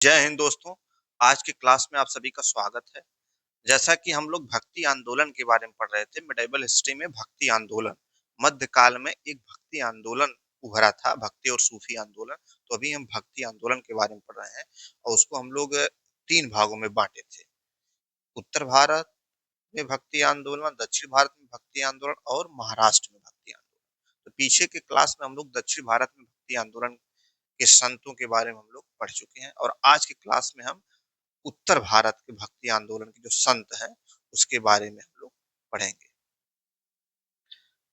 जय हिंद दोस्तों। आज की क्लास में आप सभी का स्वागत है। जैसा कि हम लोग भक्ति आंदोलन के बारे में पढ़ रहे थे, मेडिवल हिस्ट्री में भक्ति आंदोलन, मध्यकाल में एक भक्ति आंदोलन उभरा था, भक्ति और सूफी आंदोलन। तो अभी हम भक्ति आंदोलन के बारे में पढ़ रहे हैं और उसको हम लोग तीन भागों में बांटे थे। उत्तर भारत में भक्ति आंदोलन, दक्षिण भारत में भक्ति आंदोलन और महाराष्ट्र में भक्ति आंदोलन। तो पीछे के क्लास में हम लोग दक्षिण भारत में भक्ति आंदोलन के संतों के बारे में हम लोग पढ़ चुके हैं और आज की क्लास में हम उत्तर भारत के भक्ति आंदोलन के जो संत हैं उसके बारे में हम लोग पढ़ेंगे।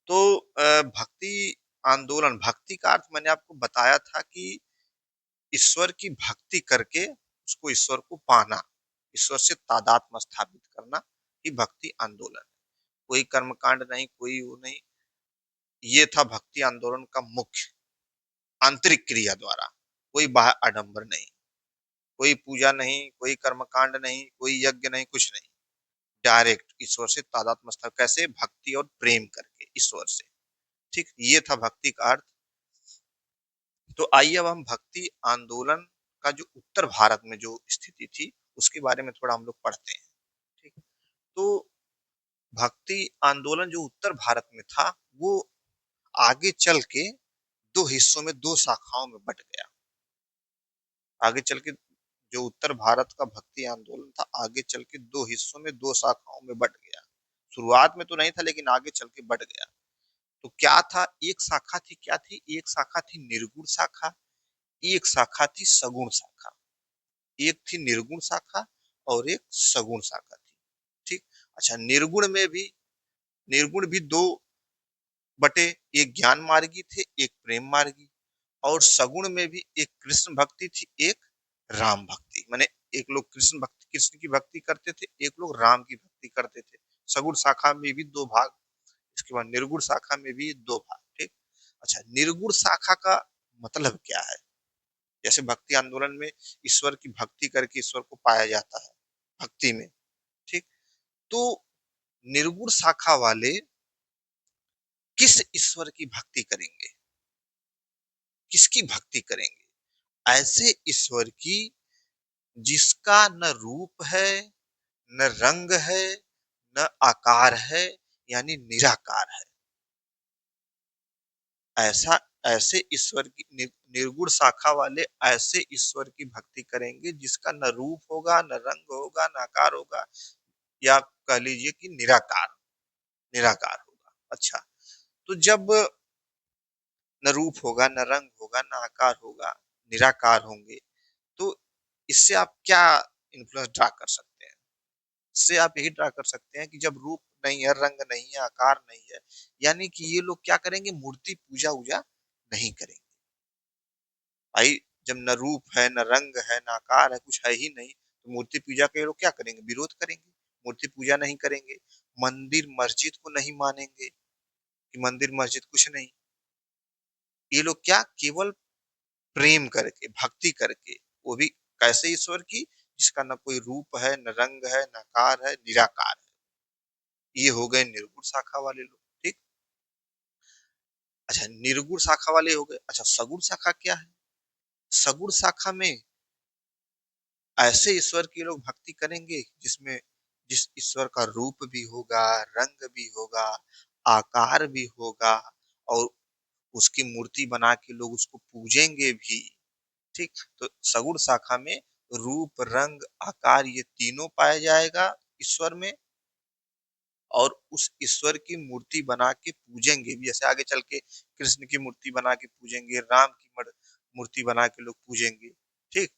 तो भक्ति आंदोलन, भक्ति का अर्थ मैंने आपको बताया था कि ईश्वर की भक्ति करके उसको ईश्वर को पाना, ईश्वर से तादात्म्य स्थापित करना ही भक्ति आंदोलन है। कोई कर्मकांड नहीं, कोई वो नहीं, ये था भक्ति आंदोलन का मुख्य। आंतरिक क्रिया द्वारा, कोई बाह्य आडंबर नहीं, कोई पूजा नहीं, कोई कर्मकांड नहीं, कोई यज्ञ नहीं, कुछ नहीं, डायरेक्ट ईश्वर से तादात्म्य स्थापित, कैसे? भक्ति और प्रेम करके ईश्वर से। ठीक, ये था भक्ति का अर्थ। तो आइए अब हम भक्ति आंदोलन का जो उत्तर भारत में जो स्थिति थी उसके बारे में थोड़ा हम लोग पढ़ते हैं। ठीक, तो भक्ति आंदोलन जो उत्तर भारत में था वो आगे चल के दो हिस्सों में, दो शाखाओं में बट गया। आगे चल के जो उत्तर भारत का भक्ति आंदोलन था आगे चल के दो हिस्सों में, दो शाखाओं में बट गया। शुरुआत में तो नहीं था लेकिन आगे चल के बढ़ गया। तो क्या था? एक शाखा थी, क्या थी? एक शाखा थी निर्गुण शाखा, एक शाखा थी सगुण शाखा। एक थी निर्गुण शाखा और एक सगुण शाखा थी। ठीक, अच्छा, निर्गुण भी दो बटे, एक ज्ञान मार्गी थे, एक प्रेम मार्गी। और सगुण में भी एक कृष्ण भक्ति थी, एक राम भक्ति। माने एक लोग कृष्ण भक्ति, कृष्ण की भक्ति करते थे, एक लोग राम की भक्ति करते थे। सगुण शाखा में भी दो भाग, इसके बाद निर्गुण शाखा में भी दो भाग। ठीक, अच्छा, निर्गुण शाखा का मतलब क्या है? जैसे भक्ति आंदोलन में ईश्वर की भक्ति करके ईश्वर को पाया जाता है भक्ति में। ठीक, तो निर्गुण शाखा वाले किस ईश्वर की भक्ति करेंगे? किसकी भक्ति करेंगे? ऐसे ईश्वर की जिसका न रूप है, न रंग है, न आकार है, यानी निराकार है। ऐसा, ऐसे ईश्वर की निर्गुण शाखा वाले ऐसे ईश्वर की भक्ति करेंगे जिसका न रूप होगा, न रंग होगा, न आकार होगा, या कह लीजिए कि निराकार, निराकार होगा। अच्छा, तो जब न रूप होगा, न रंग होगा, न आकार होगा, निराकार होंगे, तो इससे आप क्या इन्फ्लुएंस ड्रा कर सकते हैं? इससे आप यही ड्रा कर सकते हैं कि जब रूप नहीं है, रंग नहीं है, आकार नहीं है, यानी कि ये लोग क्या करेंगे? मूर्ति पूजा वूजा नहीं करेंगे। भाई, जब न रूप है, न रंग है, न आकार है, कुछ है ही नहीं, तो मूर्ति पूजा के लोग क्या करेंगे? विरोध करेंगे, मूर्ति पूजा नहीं करेंगे, मंदिर मस्जिद को नहीं मानेंगे कि मंदिर मस्जिद कुछ नहीं। ये लोग क्या? केवल प्रेम करके, भक्ति करके, वो भी कैसे ईश्वर की? जिसका न कोई रूप है, न रंग है, न आकार है, निराकार है। ये हो गए निर्गुण शाखा वाले लोग। ठीक, अच्छा, निर्गुण शाखा वाले हो गए। अच्छा, सगुण शाखा क्या है? सगुण शाखा में ऐसे ईश्वर की लोग भक्ति करेंगे जिसमें, जिस ईश्वर का रूप भी होगा, रंग भी होगा, आकार भी होगा, और उसकी मूर्ति बना के लोग उसको पूजेंगे भी। ठीक, तो सगुण शाखा में रूप, रंग, आकार ये तीनों पाया जाएगा ईश्वर में, और उस ईश्वर की मूर्ति बना के पूजेंगे भी। जैसे आगे चल के कृष्ण की मूर्ति बना के पूजेंगे, राम की मूर्ति बना के लोग पूजेंगे। ठीक,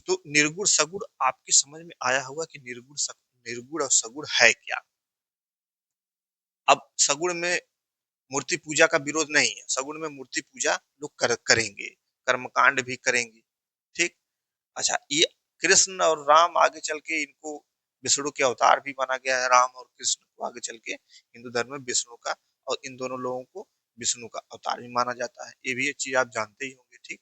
तो निर्गुण सगुण आपकी समझ में आया होगा कि निर्गुण और सगुण है क्या। अब सगुण में मूर्ति पूजा का विरोध नहीं है, सगुण में मूर्ति पूजा लोग करेंगे, कर्मकांड भी करेंगे। ठीक, अच्छा, ये कृष्ण और राम आगे चल के इनको विष्णु के अवतार भी माना गया है। राम और कृष्ण को आगे चल के हिंदू धर्म में विष्णु का, और इन दोनों लोगों को विष्णु का अवतार भी माना जाता है। ये भी एक चीज आप जानते ही होंगे। ठीक,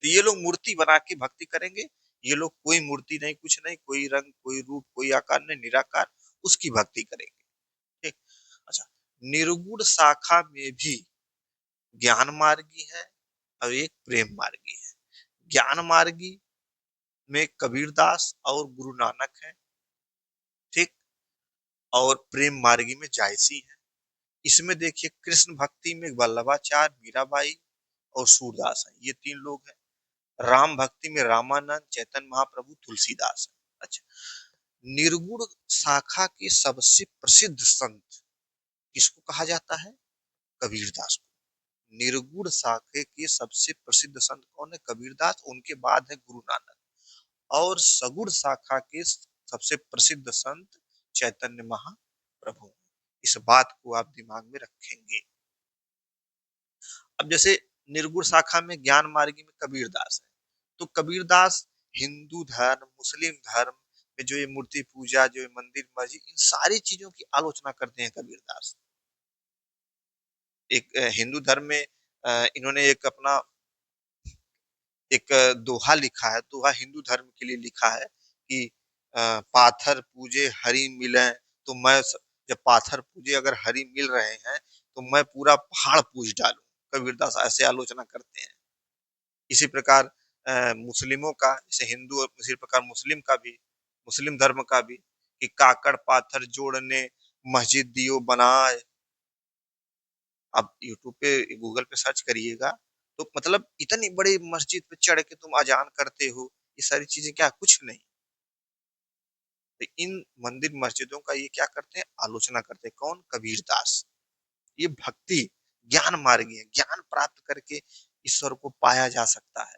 तो ये लोग मूर्ति बना के भक्ति करेंगे। ये लोग कोई मूर्ति नहीं, कुछ नहीं, कोई रंग, कोई रूप, कोई आकार नहीं, निराकार, उसकी भक्ति करेंगे। ठीक, अच्छा, निर्गुण शाखा में भी ज्ञान मार्गी है और एक प्रेम मार्गी है। ज्ञान मार्गी में कबीरदास और गुरु नानक है, ठीक। और प्रेम मार्गी में जायसी है। इसमें देखिए कृष्ण भक्ति में वल्लभाचार्य, मीराबाई और सूरदास है, ये तीन लोग हैं। राम भक्ति में रामानंद, चैतन्य महाप्रभु, तुलसीदास है। अच्छा, निर्गुण शाखा के सबसे प्रसिद्ध संत किसको कहा जाता है? कबीरदास को। निर्गुण शाखे के सबसे प्रसिद्ध संत कौन है? कबीरदास। उनके बाद है गुरु नानक। और सगुण शाखा के सबसे प्रसिद्ध संत चैतन्य महाप्रभु। इस बात को आप दिमाग में रखेंगे। अब जैसे निर्गुण शाखा में ज्ञान मार्गी में कबीरदास है, तो कबीरदास हिंदू धर्म, मुस्लिम धर्म में जो ये मूर्ति पूजा, जो ये मंदिर मस्जिद, इन सारी चीजों की आलोचना करते हैं कबीरदास। एक हिंदू धर्म में इन्होंने एक अपना एक दोहा लिखा है, दोहा हिंदू धर्म के लिए लिखा है कि पाथर पूजे हरि मिले, तो मैं जब पाथर पूजे अगर हरि मिल रहे हैं तो मैं पूरा पहाड़ पूज डालूं। कबीरदास ऐसे आलोचना करते हैं। इसी प्रकार मुस्लिमों का, जैसे हिंदू, इसी प्रकार मुस्लिम का भी, मुस्लिम धर्म का भी, कि काकड़ पाथर जोड़ने मस्जिद दियो बनाए। आप यूट्यूब पे, गूगल पे सर्च करिएगा, तो मतलब इतनी बड़ी मस्जिद पे चढ़ के तुम अजान करते हो, ये सारी चीजें क्या कुछ नहीं। तो इन मंदिर मस्जिदों का ये क्या करते हैं? आलोचना करते हैं। कौन? कबीरदास। ये भक्ति ज्ञान मार्गी है। ज्ञान प्राप्त करके ईश्वर को पाया जा सकता है,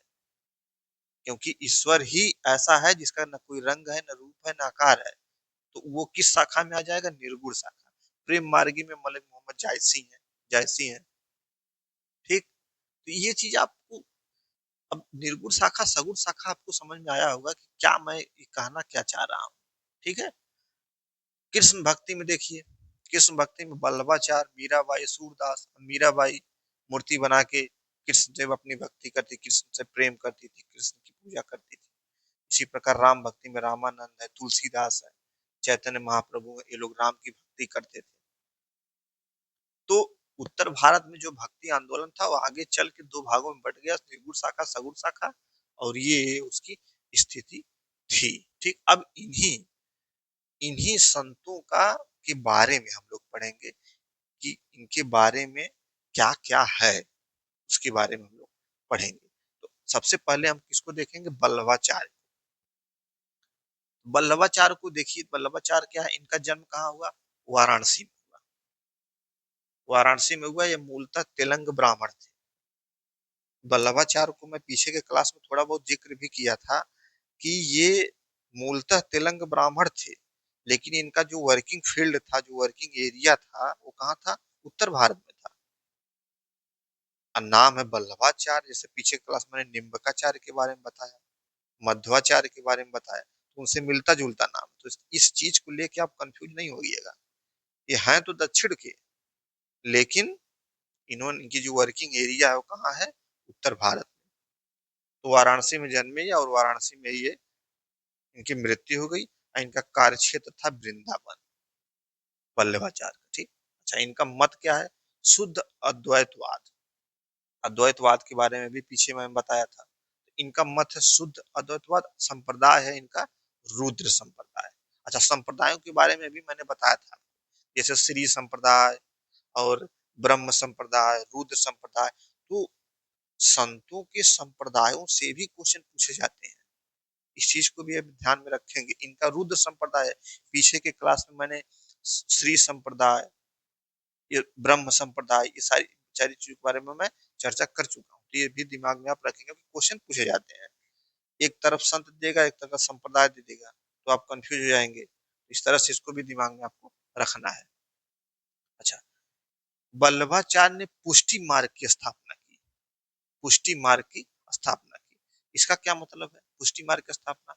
क्योंकि ईश्वर ही ऐसा है जिसका न कोई रंग है, न रूप है, न आकार है। तो वो किस शाखा में आ जाएगा? निर्गुण शाखा। प्रेम मार्गी में मलिक मोहम्मद जायसी है, जायसी है, ठीक। तो ये चीज आपको, अब निर्गुण शाखा सगुण शाखा आपको समझ में आया होगा कि क्या मैं ये कहना क्या चाह रहा हूँ, ठीक है। कृष्ण भक्ति में देखिए, कृष्ण भक्ति में वल्लभाचार्य, मीराबाई, सूरदास। मीराबाई मूर्ति बना के कृष्ण से अपनी भक्ति करती, कृष्ण से प्रेम करती थी, कृष्ण की पूजा करती थी। इसी प्रकार राम भक्ति में रामानंद है, तुलसीदास है, चैतन्य महाप्रभु है, ये लोग राम की भक्ति करते थे। तो उत्तर भारत में जो भक्ति आंदोलन था वो आगे चल के दो भागों में बट गया, निर्गुण शाखा, सगुण शाखा। और ये उसकी स्थिति थी, ठीक। अब इन्हीं इन्हीं संतों का के बारे में हम लोग पढ़ेंगे कि इनके बारे में क्या क्या है, उसके बारे में हम लोग पढ़ेंगे। तो सबसे पहले हम किसको देखेंगे? वल्लभाचार्य। वल्लभाचार्य को देखिए, वल्लभाचार्य क्या है? इनका जन्म कहाँ हुआ? वाराणसी में हुआ। वाराणसी में हुआ। ये मूलतः तेलंग ब्राह्मण थे। वल्लभाचार्य को मैं पीछे के क्लास में थोड़ा बहुत जिक्र भी किया था कि ये मूलतः तेलंग ब्राह्मण थे, लेकिन इनका जो वर्किंग फील्ड था, जो वर्किंग एरिया था, वो कहाँ था? उत्तर भारत में था। और नाम है वल्लभाचार्य। जैसे पीछे क्लास में मैंने निम्बकाचार्य के बारे में बताया, मध्वाचार्य के बारे में बताया, तो उनसे मिलता जुलता नाम। तो इस चीज को लेके आप कंफ्यूज नहीं होइएगा। ये हैं तो दक्षिण के, लेकिन इन्होंने, इनकी जो वर्किंग एरिया है वो कहाँ है? उत्तर भारत। तो वाराणसी में जन्मे और वाराणसी में ये इनकी मृत्यु हो गई। और इनका कार्य क्षेत्र था वृंदावन, वल्लभाचार्य, ठीक। अच्छा, इनका मत क्या है? शुद्ध अद्वैतवाद। अद्वैतवाद के बारे में भी पीछे मैंने बताया था। इनका मत है शुद्ध अद्वैतवाद। संप्रदाय है इनका रुद्र संप्रदाय। अच्छा, संप्रदायों के बारे में भी मैंने बताया था, जैसे श्री संप्रदाय और ब्रह्म संप्रदाय, रुद्र संप्रदाय। तो संतों के संप्रदायों से भी क्वेश्चन पूछे जाते हैं, इस चीज को भी अब ध्यान में रखेंगे। इनका रुद्र संप्रदाय है। पीछे के क्लास में मैंने श्री संप्रदाय, ये ब्रह्म संप्रदाय, ये सारी सारी चीजों के बारे में मैं चर्चा कर चुका हूँ। तो ये भी दिमाग में आप रखेंगे कि क्वेश्चन पूछे जाते हैं। एक तरफ संत देगा, एक तरफ संप्रदाय दे देगा, तो आप कंफ्यूज हो जाएंगे। इस तरह से इसको भी दिमाग में आपको रखना है। अच्छा, वल्लभाचार्य ने पुष्टि मार्ग की स्थापना की। पुष्टि मार्ग की स्थापना की, इसका क्या मतलब है? पुष्टि मार्ग की स्थापना,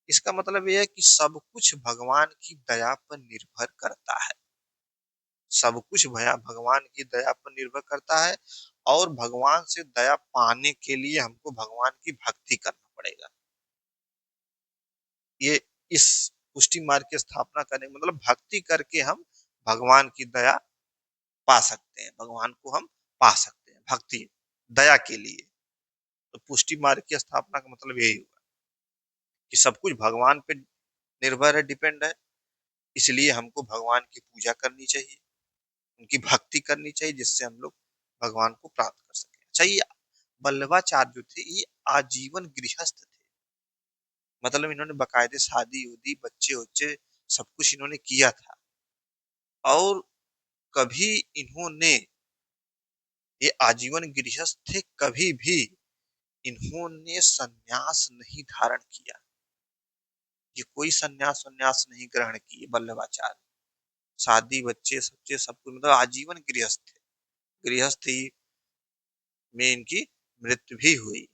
इसका मतलब यह है कि सब कुछ भगवान की दया पर निर्भर करता है। सब कुछ भया भगवान की दया पर निर्भर करता है, और भगवान से दया पाने के लिए हमको भगवान की भक्ति करना पड़ेगा। ये इस पुष्टि मार्ग की स्थापना करने मतलब भक्ति करके हम भगवान की दया पा सकते हैं, भगवान को हम पा सकते हैं भक्ति दया के लिए। तो पुष्टि मार्ग की स्थापना का मतलब यही हुआ कि सब कुछ भगवान पे निर्भर है, डिपेंड है। इसलिए हमको भगवान की पूजा करनी चाहिए, उनकी भक्ति करनी चाहिए, जिससे हम लोग भगवान को प्राप्त कर सके। अच्छा, ये वल्लभाचार्य जो थे ये आजीवन गृहस्थ थे। मतलब इन्होंने बकायदे शादी उदी, बच्चे उच्चे सब कुछ इन्होंने किया था। और कभी इन्होंने, ये आजीवन गृहस्थ थे, कभी भी इन्होंने सन्यास नहीं धारण किया। ये कोई सन्यास वन्यास नहीं ग्रहण किए वल्लभाचार्य। शादी बच्चे सच्चे सब कुछ, मतलब आजीवन गृहस्थ थे। गृहस्थ ही में इनकी मृत्यु भी हुई।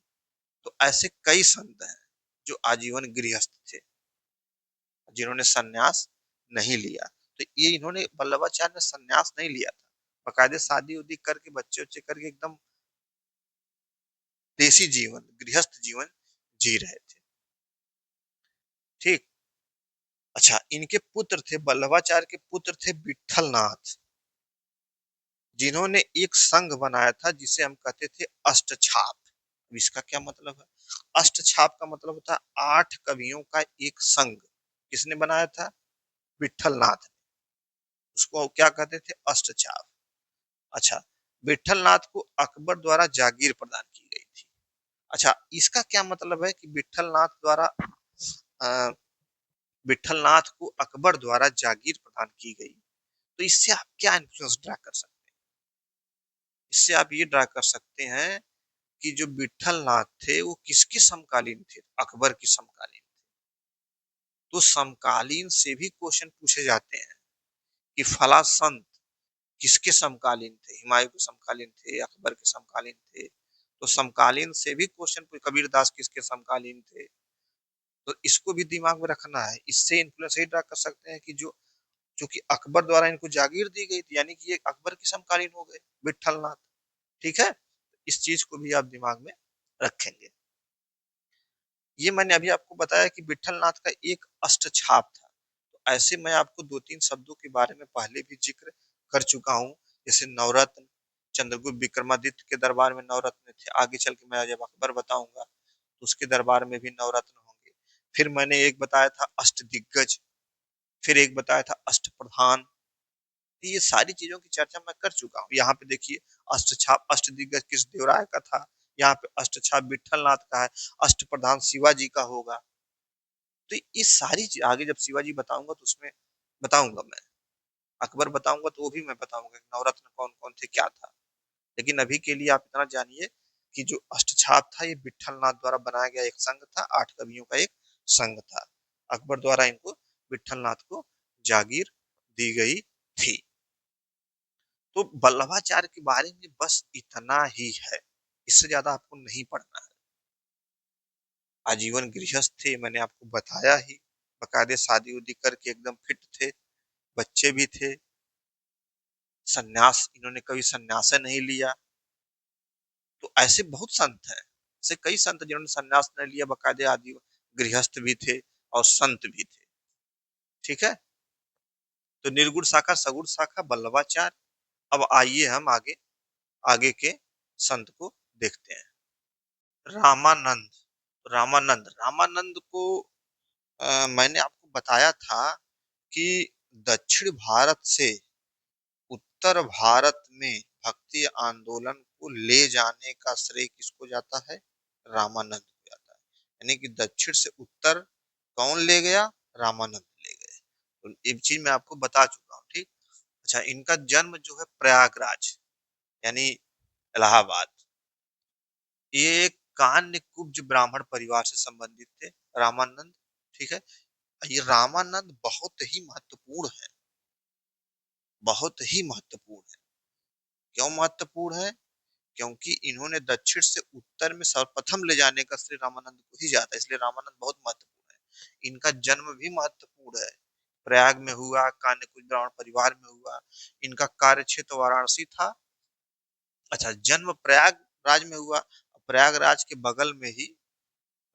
तो ऐसे कई संत हैं जो आजीवन गृहस्थ थे, जिन्होंने सन्यास नहीं लिया। तो ये इन्होंने, वल्लभाचार्य ने सन्यास नहीं लिया था, बकायदे शादी उदी करके बच्चे उच्चे करके एकदम देसी जीवन, गृहस्थ जीवन जी रहे थे। ठीक। अच्छा, इनके पुत्र थे, वल्लभाचार्य के पुत्र थे विठलनाथ, जिन्होंने एक संघ बनाया था जिसे हम कहते थे अष्टछाप। अब इसका क्या मतलब है? अष्टछाप का मतलब होता है 8 कवियों का एक संघ। किसने बनाया था? विठलनाथ। उसको क्या कहते थे? अष्टछाप। अच्छा, विठलनाथ को अकबर द्वारा जागीर प्रदान की गई थी। अच्छा, इसका क्या मतलब है कि विठलनाथ द्वारा, अ, विठलनाथ को अकबर द्वारा जागीर प्रदान की गई। तो इससे आप क्या इन्फ्लुएंस ड्रा कर सकते हैं? इससे आप ये ड्रा कर सकते हैं कि जो विठलनाथ थे वो किसके समकालीन थे? अकबर के समकालीन। तो समकालीन से भी क्वेश्चन पूछे जाते हैं कि फला संत किसके समकालीन थे? हुमायूं के समकालीन थे, अकबर के समकालीन थे। तो समकालीन से भी क्वेश्चन, कबीरदास किसके समकालीन थे? तो इसको भी दिमाग में रखना है। इससे इन्फ्लुएंस ये ड्रा कर सकते हैं कि जो, चूंकि अकबर द्वारा इनको जागीर दी गई थी, यानी कि ये अकबर के समकालीन हो गए विठलनाथ। ठीक है, इस चीज को भी आप दिमाग में रखेंगे। ये मैंने अभी आपको बताया कि विठलनाथ का एक अष्टछाप था। तो ऐसे मैं आपको 2-3 शब्दों के बारे में पहले भी जिक्र कर चुका हूँ, जैसे नवरत्न। चंद्रगुप्त विक्रमादित्य के दरबार में नवरत्न थे, आगे चल के मैं जब अकबर बताऊंगा तो उसके दरबार में भी नवरत्न होंगे। फिर मैंने एक बताया था अष्टदिग्गज, फिर एक बताया था अष्टप्रधान। ये सारी चीजों की चर्चा मैं कर चुका हूँ। यहाँ पे देखिए, अष्टछाप, अष्टदिग्गज कृष्णदेवराय का था, यहाँ पे अष्टछाप विठलनाथ का है, अष्टप्रधान शिवाजी का होगा। तो ये सारी चीज आगे जब शिवाजी बताऊंगा तो उसमें बताऊंगा मैं। अकबर बताऊंगा तो वो भी मैं बताऊंगा कि नवरत्न कौन कौन थे, क्या था। लेकिन अभी के लिए आप इतना जानिए कि जो अष्टछाप था ये विठलनाथ द्वारा बनाया गया एक संघ था, 8 कवियों का एक संघ था। अकबर द्वारा इनको, विठलनाथ को जागीर दी गई थी। तो वल्लभाचार्य के बारे में बस इतना ही है, इससे ज्यादा आपको नहीं पढ़ना है। आजीवन गृहस्थ थे, मैंने आपको बताया ही। बकायदे शादी उदी करके एकदम फिट थे, बच्चे भी थे। सन्यास, इन्होंने कभी सन्यास नहीं लिया। तो ऐसे बहुत संत हैं, ऐसे कई संत जिन्होंने सन्यास नहीं लिया, बकायदे आदि गृहस्थ भी थे और संत भी थे। ठीक है, तो निर्गुण शाखा, सगुण शाखा, वल्लभाचार्य। अब आइए हम आगे, आगे के संत को देखते हैं। रामानंद। रामानंद को मैंने आपको बताया था कि दक्षिण भारत से उत्तर भारत में भक्ति आंदोलन को ले जाने का श्रेय किसको जाता है? रामानंद को जाता है। यानी कि दक्षिण से उत्तर कौन ले गया? रामानंद ले गए। तो एक चीज मैं आपको बता चुका हूँ। ठीक। अच्छा, इनका जन्म जो है प्रयागराज, यानी इलाहाबाद। ये एक कान्य कुब्ज ब्राह्मण परिवार से संबंधित थे, रामानंद। ठीक है, ये रामानंद बहुत ही महत्वपूर्ण है, बहुत ही महत्वपूर्ण है। क्यों महत्वपूर्ण है? क्योंकि इन्होंने दक्षिण से उत्तर में सर्वप्रथम ले जाने का श्रेय रामानंद को ही जाता है, इसलिए रामानंद बहुत महत्वपूर्ण है। इनका जन्म भी महत्वपूर्ण है, प्रयाग में हुआ, कान्यकुब्ज ब्राह्मण परिवार में हुआ। इनका कार्य क्षेत्र वाराणसी था। अच्छा, जन्म प्रयागराज में हुआ, प्रयागराज के बगल में ही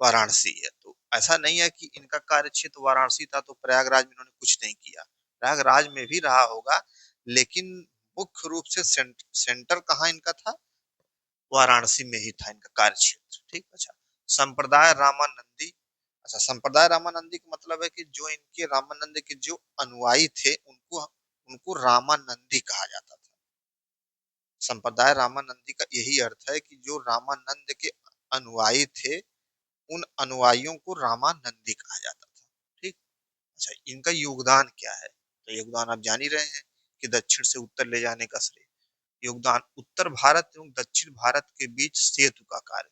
वाराणसी है। तो ऐसा नहीं है कि इनका कार्य क्षेत्र वाराणसी था तो प्रयागराज में इन्होंने कुछ नहीं किया, प्रयागराज में भी रहा होगा। लेकिन मुख्य रूप से सेंटर कहाँ इनका था? वाराणसी में ही था इनका कार्य क्षेत्र। ठीक, अच्छा। संप्रदाय रामानंदी, अच्छा, संप्रदाय रामानंदी का मतलब है कि जो इनके रामानंद के जो अनुयायी थे उनको उनको रामानंदी कहा जाता था। संप्रदाय रामानंदी का यही अर्थ है कि जो रामानंद के अनुयायी थे उन अनुयायियों को रामानंदी कहा जाता था। ठीक, अच्छा, इनका योगदान क्या है? तो योगदान आप जान ही रहे हैं कि दक्षिण से उत्तर ले जाने का श्रेय। योगदान उत्तर भारत एवं दक्षिण भारत के बीच सेतु का कार्य।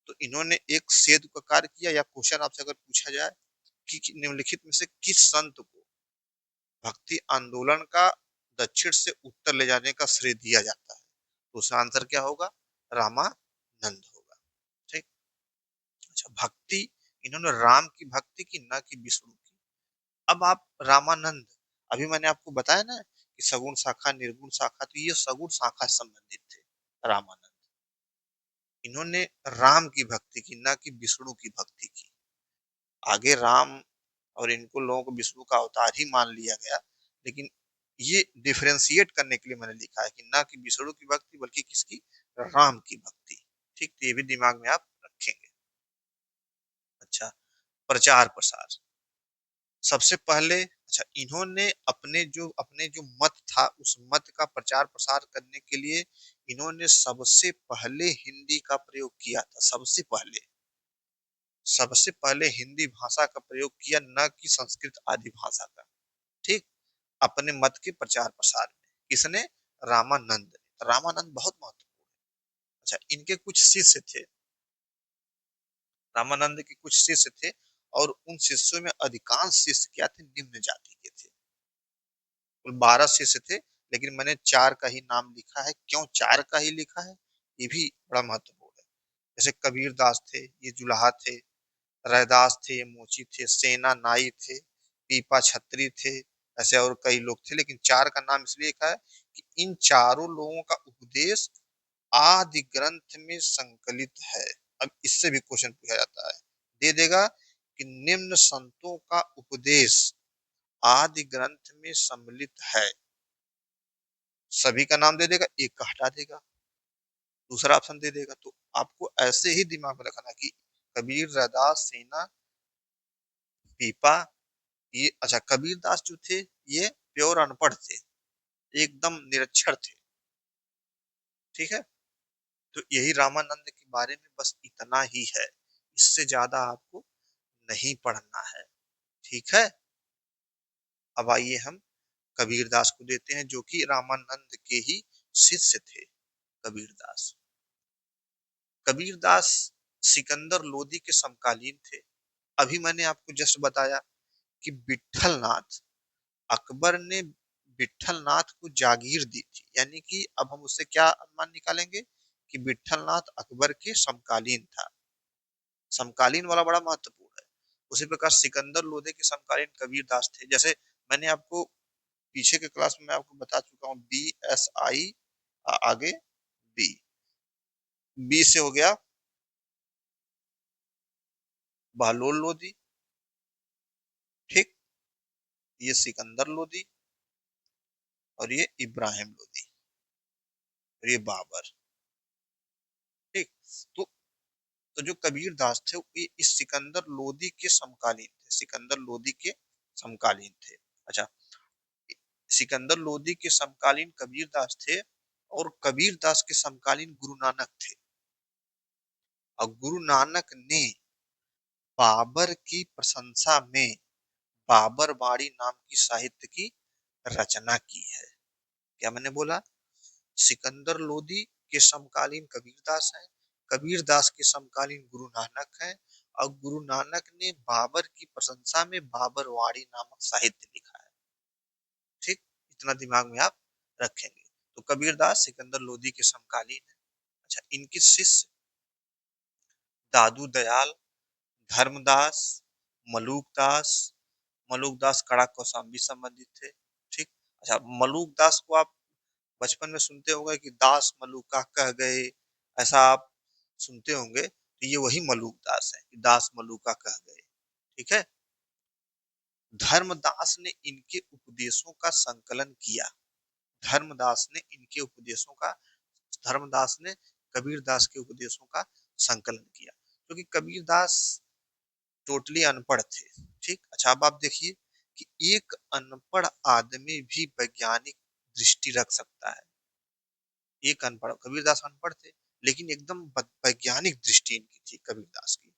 तो इन्होंने एक सेतु का कार्य किया, या क्वेश्चन आपसे अगर पूछा जाए कि निम्नलिखित में से किस संत को भक्ति आंदोलन का दक्षिण से उत्तर ले जाने का श्रेय दिया जाता है, तो उसका आंसर क्या होगा? रामानंद होगा। ठीक, अच्छा, भक्ति, इन्होंने राम की भक्ति की, ना कि विष्णु की। अब आप रामानंद, अभी मैंने आपको बताया ना कि सगुण शाखा निर्गुण शाखा, तो ये सगुण शाखा से संबंधित थे रामानंद। इन्होंने राम की भक्ति की, ना कि विष्णु की भक्ति की। आगे राम और इनको लोगों को विष्णु का अवतार ही मान लिया गया, लेकिन ये डिफरेंशिएट करने के लिए मैंने लिखा है कि ना कि विष्णु की भक्ति बल्कि किसकी? राम की भक्ति। ठीक, तो ये भी दिमाग में आप रखेंगे। अच्छा, प्रचार प्रसार। सबसे पहले, अच्छा, इन्होंने अपने जो मत था उस मत का प्रचार प्रसार करने के लिए इन्होंने सबसे पहले हिंदी का प्रयोग किया था। सबसे पहले हिंदी भाषा का प्रयोग किया, न कि संस्कृत आदि भाषा का। ठीक, अपने मत के प्रचार प्रसार में किसने? रामानंद। रामानंद बहुत महत्वपूर्ण। अच्छा, इनके कुछ शिष्य थे, रामानंद के कुछ शिष्य थे, और उन शिष्यों में अधिकांश शिष्य क्या थे? निम्न जाति के थे। कुल 12 शिष्य थे, लेकिन मैंने 4 का ही नाम लिखा है। क्यों 4 का ही लिखा है, ये भी बड़ा महत्वपूर्ण है। जैसे कबीर दास थे, ये जुलाहा थे। रैदास थे, ये मोची थे। सेना नाई थे। पीपा छत्री थे। ऐसे और कई लोग थे, लेकिन 4 का नाम इसलिए लिखा है कि इन चारों लोगों का उपदेश आदि ग्रंथ में संकलित है। अब इससे भी क्वेश्चन पूछा जाता है, दे देगा कि निम्न संतों का उपदेश आदि ग्रंथ में सम्मिलित है। सभी का नाम दे देगा, एक का हटा देगा, दूसरा ऑप्शन दे देगा। तो आपको ऐसे ही दिमाग में रखना कि कबीर, रैदास, सेना, पीपा, ये, अच्छा, कबीर दास जो थे ये प्योर अनपढ़ थे, एकदम निरक्षर थे। ठीक है, तो यही रामानंद के बारे में बस इतना ही है, इससे ज्यादा आपको नहीं पढ़ना है। ठीक है, अब आइए हम कबीर दास को देते हैं, जो कि रामानंद के ही शिष्य थे। कबीर दास, कबीर दास सिकंदर लोदी के समकालीन थे। अभी मैंने आपको जस्ट बताया कि विठल नाथ, अकबर ने विठल नाथ को जागीर दी थी, यानी कि अब हम उससे क्या अनुमान निकालेंगे कि विठल नाथ अकबर के समकालीन था। समकालीन वाला बड़ा महत्वपूर्ण है। उसी प्रकार सिकंदर लोधी के समकालीन कबीर दास थे। जैसे मैंने आपको पीछे के क्लास में मैं आपको बता चुका हूँ, BSI, आगे बी, बी से हो गया बहलोल लोधी। ठीक, ये सिकंदर लोधी, और ये इब्राहिम लोधी, और ये बाबर। ठीक, तो जो कबीर दास थे ये इस सिकंदर लोदी के समकालीन थे, सिकंदर लोदी के समकालीन थे। अच्छा, सिकंदर लोदी के समकालीन कबीर दास थे, और कबीर दास के समकालीन गुरु नानक थे। और गुरु नानक ने बाबर की प्रशंसा में बाबर बाड़ी नाम की साहित्य की रचना की है। क्या मैंने बोला? सिकंदर लोदी के समकालीन कबीरदास हैं, कबीरदास के समकालीन गुरु नानक हैं, और गुरु नानक ने बाबर की प्रशंसा में बाबरवाड़ी नामक साहित्य लिखा है। ठीक, इतना दिमाग में आप रखेंगे। तो कबीरदास सिकंदर लोदी के समकालीन है। अच्छा, इनके शिष्य दादू दयाल, धर्मदास, मलूकदास, मलूकदास कड़ा कौशाम्बी संबंधित थे। ठीक, अच्छा, मलूकदास को आप बचपन में सुनते होंगे कि दास मलूका कह गए, ऐसा आप सुनते होंगे, तो ये वही मलूकदास है कि दास मलूका कह गए। ठीक है, धर्मदास ने इनके उपदेशों का संकलन किया। धर्मदास ने इनके उपदेशों का, धर्मदास ने कबीरदास के उपदेशों का संकलन किया, क्योंकि कबीरदास टोटली अनपढ़ थे। ठीक, अच्छा अब आप देखिए कि एक अनपढ़ आदमी भी वैज्ञानिक दृष्टि रख सकता है। एक अनपढ़, कबीरदास अनपढ़ थे लेकिन एकदम वैज्ञानिक दृष्टि इनकी थी कबीरदास की।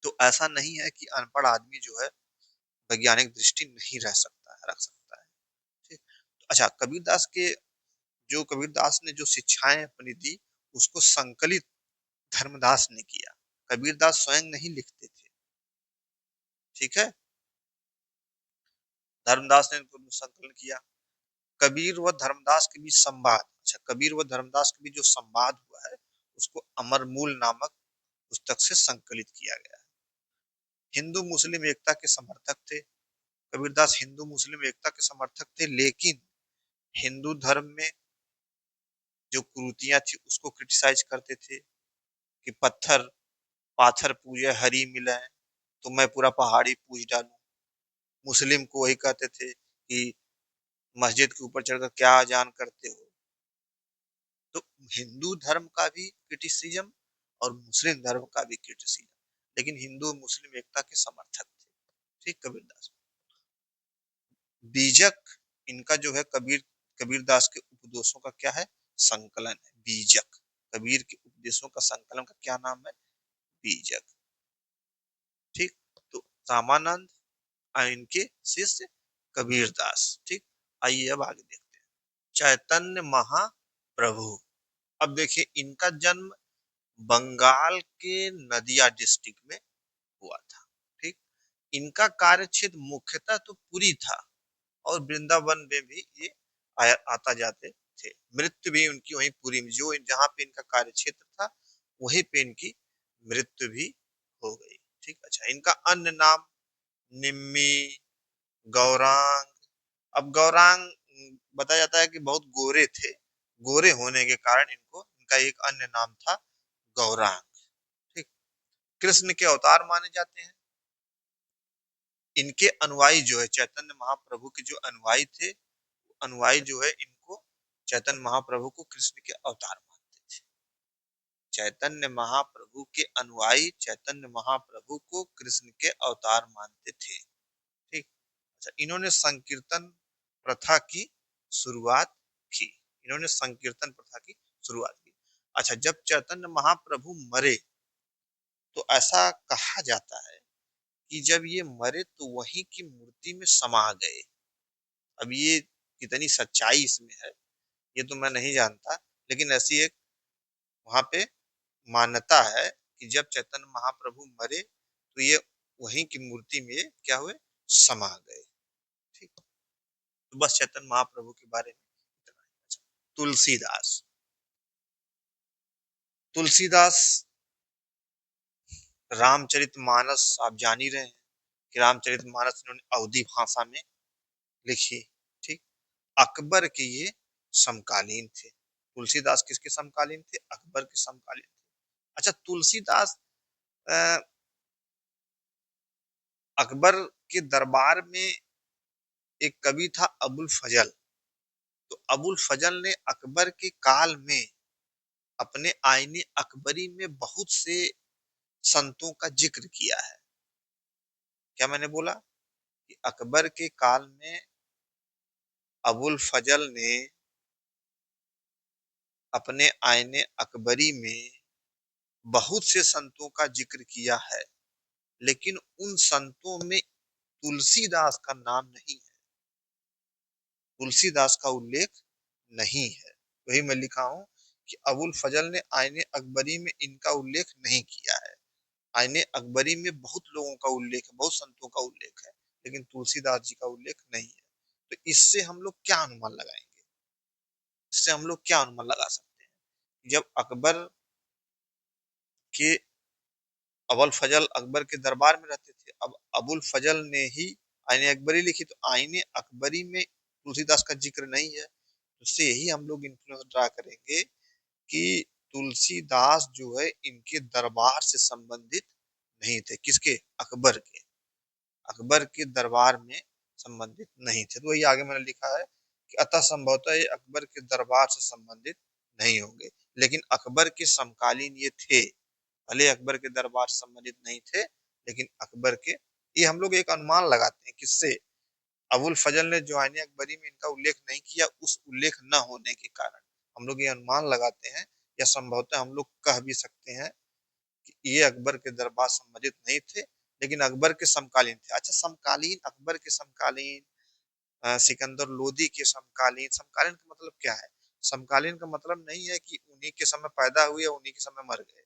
तो ऐसा नहीं है कि अनपढ़ आदमी जो है वैज्ञानिक दृष्टि नहीं रह सकता है, रख सकता है। ठीक, तो अच्छा कबीरदास के जो कबीरदास ने जो शिक्षाएं अपनी दी उसको संकलित धर्मदास ने किया। कबीरदास स्वयं नहीं लिखते थे। ठीक है, धर्मदास ने इनको संकलन किया। कबीर व धर्मदास के बीच संवाद, अच्छा कबीर व धर्मदास के बीच जो संवाद हुआ है उसको अमरमूल नामक पुस्तक से संकलित किया गया है। हिंदू मुस्लिम एकता के समर्थक थे कबीरदास, हिंदू मुस्लिम एकता के समर्थक थे, लेकिन हिंदू धर्म में जो कुरीतियां थी उसको क्रिटिसाइज करते थे कि पत्थर पाथर पूजे हरि मिले तो मैं पूरा पहाड़ी पूज डालूं। मुस्लिम को वही कहते थे कि मस्जिद के ऊपर चढ़कर क्या अजान करते हो। तो हिंदू धर्म का भी क्रिटिसिज्म और मुस्लिम धर्म का भी क्रिटिसिज्म, लेकिन हिंदू मुस्लिम एकता के समर्थक थे। ठीक, कबीरदास बीजक इनका जो है कबीरदास के उपदेशों का क्या है, संकलन है बीजक। कबीर के उपदेशों का संकलन का क्या नाम है, बीजक। ठीक, तो रामानंद और इनके शिष्य कबीरदास। ठीक, आइए अब आगे देखते हैं। चैतन्य महाप्रभु, अब देखिए इनका जन्म बंगाल के नदिया डिस्ट्रिक्ट में हुआ था। ठीक, इनका कार्य क्षेत्र मुख्यतः तो पुरी था और वृंदावन में भी ये आता जाते थे। मृत्यु भी उनकी वहीं पुरी में, जो जहाँ पे इनका कार्य क्षेत्र था वहीं पे इनकी मृत्यु भी हो गई। ठीक, अच्छा इनका अन्य नाम निम्मी, गौरांग। अब गौरांग बताया जाता है कि बहुत गोरे थे, गोरे होने के कारण इनको इनका एक अन्य नाम था गौरांग। ठीक, कृष्ण के अवतार माने जाते हैं। इनके अनुयायी जो है चैतन्य महाप्रभु के जो अनुयायी थे, अनुयायी जो है इनको चैतन्य महाप्रभु को कृष्ण के अवतार मानते थे। चैतन्य महाप्रभु के अनुयायी चैतन्य महाप्रभु को कृष्ण के अवतार मानते थे। ठीक, अच्छा इन्होंने संकीर्तन प्रथा की शुरुआत की, इन्होंने संकीर्तन प्रथा की शुरुआत की। अच्छा जब चैतन्य महाप्रभु मरे तो ऐसा कहा जाता है कि जब ये मरे तो वहीं की मूर्ति में समा गए। अब ये कितनी सच्चाई इसमें है ये तो मैं नहीं जानता, लेकिन ऐसी एक वहां पे मान्यता है कि जब चैतन्य महाप्रभु मरे तो ये वहीं की मूर्ति में क्या हुए, समा गए। ठीक, तो बस चैतन्य महाप्रभु के बारे में इतना ही। अच्छा, तुलसीदास, तुलसीदास रामचरितमानस आप जान ही रहे हैं कि रामचरितमानस इन्होंने अवधी भाषा में लिखी। ठीक, अकबर के ये समकालीन थे। तुलसीदास किसके समकालीन थे, अकबर के समकालीन थे। अच्छा तुलसीदास अकबर के दरबार में एक कवि था अबुल फजल, तो अबुल फजल ने अकबर के काल में अपने आईने अकबरी में बहुत से संतों का जिक्र किया है। क्या मैंने बोला कि अकबर के काल में अबुल फजल ने अपने आईने अकबरी में बहुत से संतों का जिक्र किया है, लेकिन उन संतों में तुलसीदास का नाम नहीं है, तुलसीदास का उल्लेख नहीं है। वही मैं लिखा हूं कि अबुल फजल ने आईने अकबरी में इनका उल्लेख नहीं किया है। आईने अकबरी में बहुत लोगों का उल्लेख है, बहुत संतों का उल्लेख है, लेकिन तुलसीदास जी का उल्लेख नहीं है। तो इससे हम लोग क्या अनुमान लगाएंगे, इससे हम लोग क्या अनुमान लगा सकते हैं, जब अकबर के अबुल फजल अकबर के दरबार में रहते थे, अब अबुल फजल ने ही आईने अकबरी लिखी, तो आईने अकबरी में तुलसीदास का जिक्र नहीं है। उससे यही हम लोग इन्फ्लुएंस ड्रा करेंगे कि तुलसीदास जो है इनके दरबार से संबंधित नहीं थे। किसके, अकबर के, अकबर के दरबार में संबंधित नहीं थे। तो वही आगे मैंने लिखा है कि अतः संभवतः ये अकबर के दरबार से संबंधित नहीं होंगे। लेकिन अकबर के समकालीन ये थे, भले अकबर के दरबार से संबंधित नहीं थे, लेकिन अकबर के, ये हम लोग एक अनुमान लगाते हैं किससे, अबुल फजल ने जवानी अकबरी में इनका उल्लेख नहीं किया, उस उल्लेख न होने के कारण हम लोग ये अनुमान लगाते हैं, या संभवतः हम लोग कह भी सकते हैं कि ये अकबर के दरबार संबंधित नहीं थे, लेकिन अकबर के समकालीन थे। अच्छा, समकालीन, अकबर के समकालीन, सिकंदर लोदी के समकालीन, समकालीन का मतलब क्या है? समकालीन का मतलब नहीं है कि उन्हीं के समय पैदा हुए या उन्हीं के समय मर गए,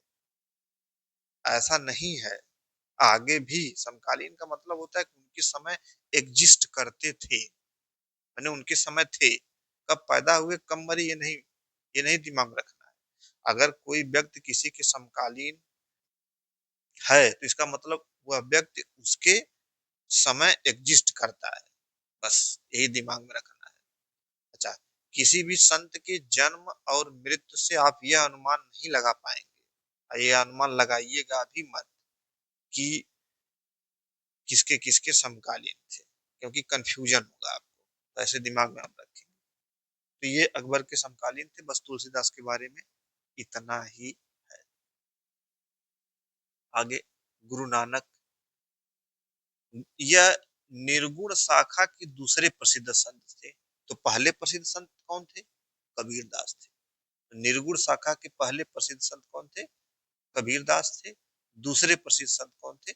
ऐसा नहीं है। आगे भी समकालीन का मतलब होता है कि उनके समय एग्जिस्ट करते थे, मैंने उनके समय थे, कब पैदा हुए कब मरे ये नहीं दिमाग में रखना है। अगर कोई व्यक्ति किसी के समकालीन है तो इसका मतलब वह व्यक्ति उसके समय एग्जिस्ट करता है, बस यही दिमाग में रखना है। अच्छा, किसी भी संत के जन्म और मृत्यु से आप यह अनुमान नहीं लगा पाएंगे, ये अनुमान लगाइएगा भी मत कि किसके किसके समकालीन थे, क्योंकि कंफ्यूजन होगा आपको, तो ऐसे दिमाग में आप रखेंगे। तो ये अकबर के समकालीन थे, बस तुलसीदास के बारे में इतना ही है। आगे, गुरु नानक, यह निर्गुण शाखा के दूसरे प्रसिद्ध संत थे। तो पहले प्रसिद्ध संत कौन थे? कबीरदास थे। तो निर्गुण शाखा के पहले प्रसिद्ध संत कौन थे? कबीरदास थे। दूसरे प्रसिद्ध संत कौन थे?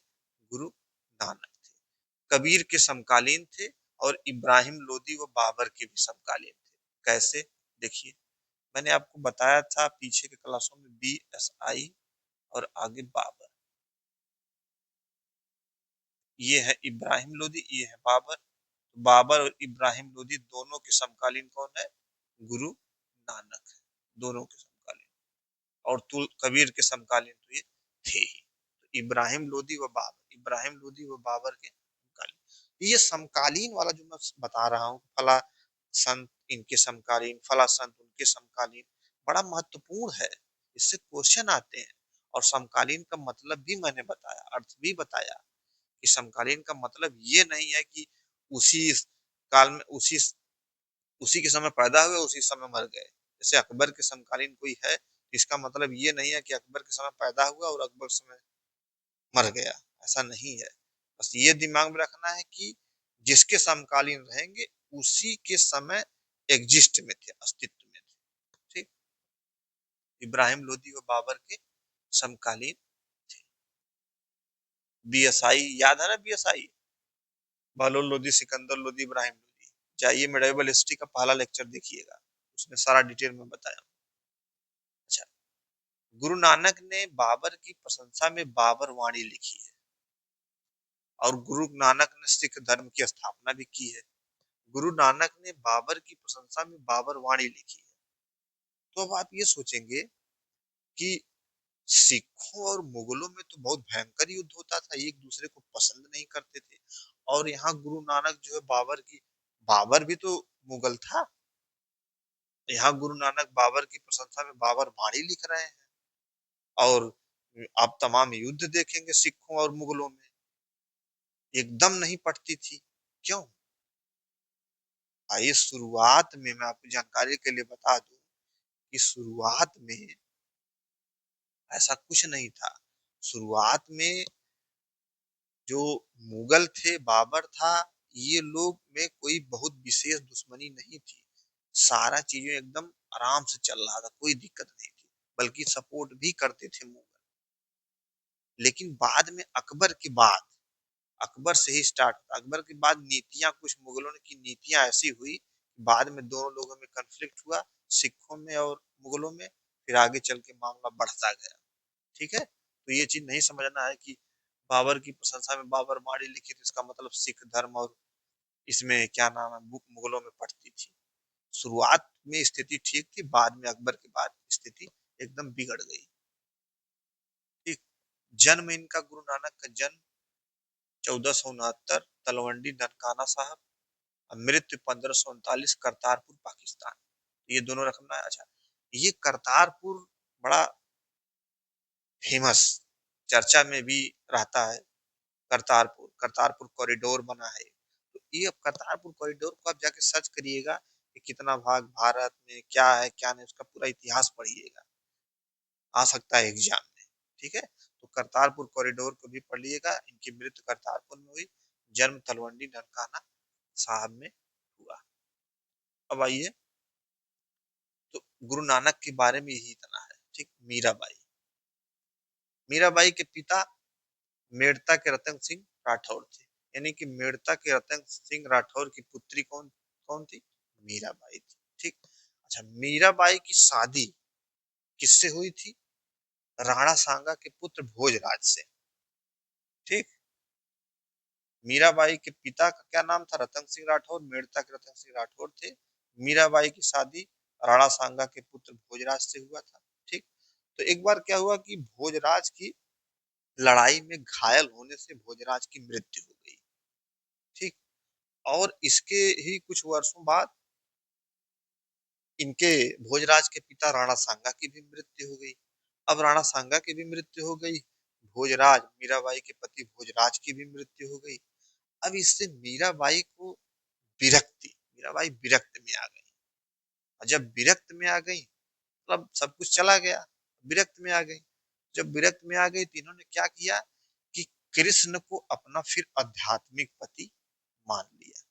गुरु नानक थे। कबीर के समकालीन थे और इब्राहिम लोदी व बाबर के भी समकालीन थे। कैसे? देखिए, मैंने आपको बताया था पीछे के क्लासों में, BSI और आगे बाबर, ये है इब्राहिम लोदी, ये है बाबर। बाबर और इब्राहिम लोदी दोनों के समकालीन कौन है? गुरु नानक है, दोनों के समकालीन। और तुल कबीर के समकालीन तो ये थे ही। तो इब्राहिम लोदी व बाबर, इब्राहिम लोदी व बाबर के समकालीन, ये समकालीन वाला जो मैं बता रहा हूँ, फला संत इनके समकालीन, फला संत उनके समकालीन, बड़ा महत्वपूर्ण है, इससे क्वेश्चन आते हैं। और समकालीन का मतलब भी मैंने बताया, अर्थ भी बताया कि समकालीन का मतलब ये नहीं है कि उसी काल में उसी के समय पैदा हुए उसी समय मर गए। जैसे अकबर के समकालीन कोई है, इसका मतलब ये नहीं है कि अकबर के समय पैदा हुआ और अकबर के समय मर गया, ऐसा नहीं है। बस ये दिमाग में रखना है कि जिसके समकालीन रहेंगे उसी के समय एग्जिस्ट में थे, अस्तित्व में थे। ठीक, इब्राहिम लोदी व बाबर के समकालीन थे। BSI याद है ना? BSI, बहलोल लोदी, सिकंदर लोदी, इब्राहिम लोदी। जाइए मेडिवल हिस्ट्री का पहला लेक्चर देखिएगा, उसमें सारा डिटेल में बताया। अच्छा, गुरु नानक ने बाबर की प्रशंसा में बाबर वाणी लिखी है, और गुरु नानक ने सिख धर्म की स्थापना भी की है। गुरु नानक ने बाबर की प्रशंसा में बाबर वाणी लिखी है। तो अब आप ये सोचेंगे कि सिखों और मुगलों में तो बहुत भयंकर युद्ध होता था, एक दूसरे को पसंद नहीं करते थे, और यहाँ गुरु नानक जो है बाबर भी तो मुगल था, यहाँ गुरु नानक बाबर की प्रशंसा में बाबर वाणी लिख रहे हैं। और आप तमाम युद्ध देखेंगे सिखों और मुगलों में, एकदम नहीं पटती थी। क्यों? आइए, शुरुआत में मैं आपको जानकारी के लिए बता दूं कि शुरुआत में ऐसा कुछ नहीं था। शुरुआत में जो मुगल थे, बाबर था, ये लोग में कोई बहुत विशेष दुश्मनी नहीं थी, सारा चीजें एकदम आराम से चल रहा था, कोई दिक्कत नहीं थी, बल्कि सपोर्ट भी करते थे मुगल। लेकिन बाद में अकबर से ही स्टार्ट होता, अकबर के बाद नीतियां, कुछ मुगलों की नीतियां ऐसी हुई, बाद में दोनों लोगों में कन्फ्लिक्ट हुआ, सिखों में और मुगलों में, फिर आगे चल के मामला बढ़ता गया। ठीक है, तो ये चीज नहीं समझना है कि बाबर की प्रशंसा में बाबर माड़ी लिखी तो इसका मतलब सिख धर्म और इसमें क्या नाम है मुगलों में पड़ती थी। शुरुआत में स्थिति ठीक थी, बाद में अकबर के बाद स्थिति एकदम बिगड़ गई। ठीक, जन्म इनका, गुरु नानक का जन्म 1469 तलवंडी ननकाना साहब, मृत्यु 1539 करतारपुर पाकिस्तान, ये दोनों रकम है। अच्छा, ये करतारपुर बड़ा फेमस, चर्चा में भी रहता है। करतारपुर करतारपुर कॉरिडोर बना है, तो ये करतारपुर कॉरिडोर को आप जाके सर्च करिएगा, कि कितना भाग भारत में क्या है क्या नहीं, उसका पूरा इतिहास पढ़िएगा, आ सकता है एग्जाम में। ठीक है, तो करतारपुर कॉरिडोर को भी पढ़ लीजिएगा। इनकी मृत्यु करतारपुर में हुई, जन्म तलवंडी ननकाना साहब में हुआ। अब आइए, तो गुरु नानक के बारे में यही इतना है। ठीक, मीराबाई, मीराबाई के पिता मेड़ता के रतन सिंह राठौर थे, यानी कि मेड़ता के रतन सिंह राठौर की पुत्री कौन कौन थी? मीराबाई थी। ठीक, अच्छा, मीराबाई की शादी किससे हुई थी? राणा सांगा के पुत्र भोजराज से। ठीक, मीराबाई के पिता का क्या नाम था? रतन सिंह राठौर, मेड़ता के रतन सिंह राठौर थे। मीराबाई की शादी राणा सांगा के पुत्र भोजराज से हुआ था। ठीक, तो एक बार क्या हुआ कि भोजराज की लड़ाई में घायल होने से भोजराज की मृत्यु हो गई। ठीक, और इसके ही कुछ वर्षों बाद इनके भोजराज के पिता राणा सांगा की भी मृत्यु हो गई। अब राणा सांगा की भी मृत्यु हो गई, भोजराज मीराबाई के पति भोजराज की भी मृत्यु हो गई। अब इससे मीराबाई को मीराबाई विरक्त में आ गई। और जब विरक्त में आ गई, मतलब सब कुछ चला गया, विरक्त में आ गई। जब विरक्त में आ गई तो इन्होंने क्या किया कि कृष्ण को अपना फिर आध्यात्मिक पति मान लिया।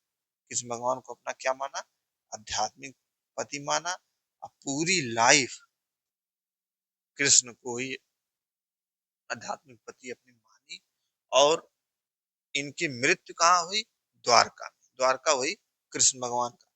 कृष्ण भगवान को अपना क्या माना? आध्यात्मिक पति माना। अब पूरी लाइफ कृष्ण को ही आध्यात्मिक पति अपनी मानी। और इनकी मृत्यु कहाँ हुई? द्वारका में। द्वारका हुई कृष्ण भगवान का,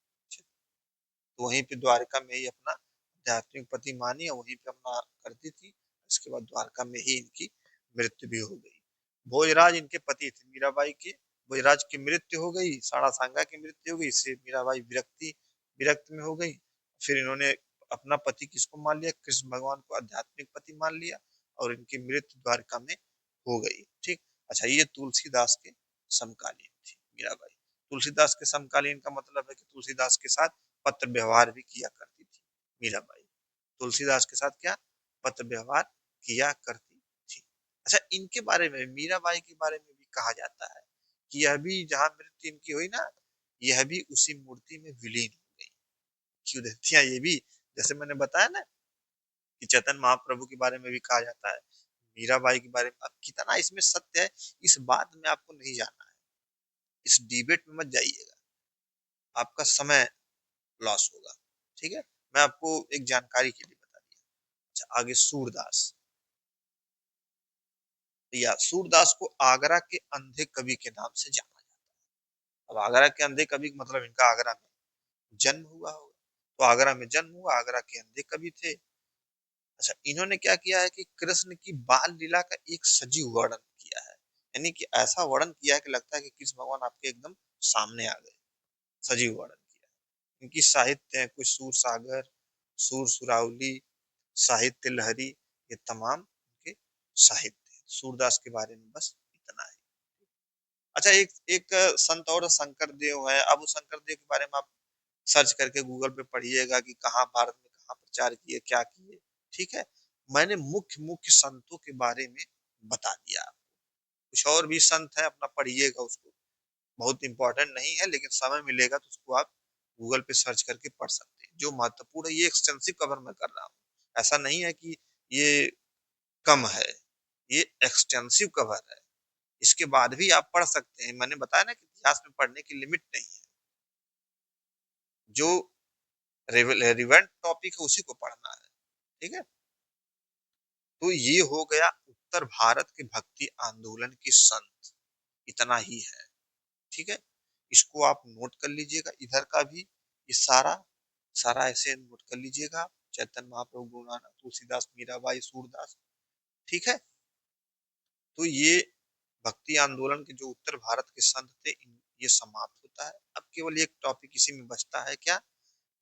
तो वहीं पे द्वारका में ही अपना आध्यात्मिक पति मानी और वहीं पे अपना करती थी। इसके बाद द्वारका में ही इनकी मृत्यु भी हो गई। भोजराज इनके पति थे मीराबाई के। भोजराज की मृत्यु हो गई, साड़ा सांगा की मृत्यु हो गई, इससे मीराबाई विरक्त में हो गई। फिर इन्होंने अपना पति किसको मान लिया? कृष्ण भगवान को आध्यात्मिक पति मान लिया, और इनकी मृत्यु द्वारका में हो गई। ठीक, अच्छा, ये तुलसीदास के समकालीन थी मीराबाई। तुलसीदास के समकालीन का मतलब है कि तुलसीदास के साथ पत्र व्यवहार भी किया करती थी मीराबाई। तुलसीदास के साथ क्या? पत्र व्यवहार किया करती थी। अच्छा, इनके बारे में, मीराबाई के बारे में भी कहा जाता है कि यह भी जहां मृत्यु इनकी हुई ना, यह भी उसी मूर्ति में विलीन हो गई। क्यों देखती हैं? ये भी जैसे मैंने बताया ना कि चैतन्य महाप्रभु के बारे में भी कहा जाता है, मीराबाई के बारे में। अब कितना इसमें सत्य है, इस बात में आपको नहीं जानना है, इस डिबेट में मत जाइएगा, आपका समय लॉस होगा। ठीक है, मैं आपको एक जानकारी के लिए बता दिया। अच्छा, आगे सूरदास, या सूरदास को आगरा के अंधे कवि के नाम से जाना जाता है। अब आगरा के अंधे कवि का मतलब इनका आगरा में जन्म हुआ होगा, तो आगरा में जन्म हुआ, आगरा के अंधे कवि थे। अच्छा, इन्होंने क्या किया है कि कृष्ण की बाल लीला का एक सजीव वर्णन किया है, यानी कि ऐसा वर्णन किया है कि लगता है कि कृष्ण भगवान आपके एकदम सामने आ गए, सजीव वर्णन किया है। इनकी साहित्य है कुछ सूर सागर, सूर सुरावली, साहित्य लहरी, ये तमाम के साहित्य। सूरदास के बारे में बस इतना है। अच्छा, एक एक संत और शंकर देव है। अब उस शंकर देव के बारे में आप सर्च करके गूगल पे पढ़िएगा कि कहाँ भारत में कहाँ प्रचार किए, क्या किए। ठीक है, मैंने मुख्य मुख्य संतों के बारे में बता दिया। कुछ और भी संत है, अपना पढ़िएगा उसको, बहुत इंपॉर्टेंट नहीं है, लेकिन समय मिलेगा तो उसको आप गूगल पे सर्च करके पढ़ सकते हैं। जो महत्वपूर्ण है, ये एक्सटेंसिव कवर मैं कर रहा हूँ, ऐसा नहीं है कि ये कम है, ये एक्सटेंसिव कवर है। इसके बाद भी आप पढ़ सकते हैं। मैंने बताया ना कि इतिहास में पढ़ने की लिमिट नहीं है, जो रिलेवेंट टॉपिक है उसी को पढ़ना है। ठीक है, तो ये हो गया उत्तर भारत के भक्ति आंदोलन के संत, इतना ही है। ठीक है, इसको आप नोट कर लीजिएगा, इधर का भी ये सारा सारा ऐसे नोट कर लीजिएगा। चैतन्य महाप्रभु, गुरु नानक, तुलसीदास, मीराबाई, सूरदास। ठीक है, तो ये भक्ति आंदोलन के जो उत्तर भारत के संत थे, ये समाप्त होता है। अब केवल एक टॉपिक इसी में बचता है, क्या?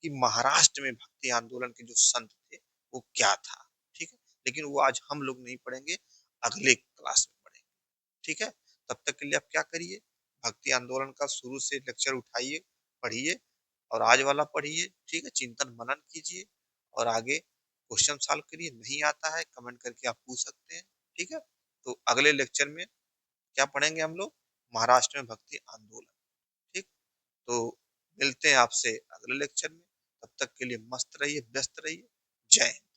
कि महाराष्ट्र में भक्ति आंदोलन के जो संत थे वो क्या था। ठीक है, लेकिन वो आज हम लोग नहीं पढ़ेंगे, अगले क्लास में पढ़ेंगे। ठीक है, तब तक के लिए आप क्या करिए, भक्ति आंदोलन का शुरू से लेक्चर उठाइए, पढ़िए, और आज वाला पढ़िए। ठीक है, चिंतन मनन कीजिए, और आगे क्वेश्चन सॉल्व करिए। नहीं आता है कमेंट करके आप पूछ सकते हैं। ठीक है, तो अगले लेक्चर में क्या पढ़ेंगे हम लोग? महाराष्ट्र में भक्ति आंदोलन। ठीक, तो मिलते हैं आपसे अगले लेक्चर में। तब तक के लिए मस्त रहिए, व्यस्त रहिए। जय हिंद।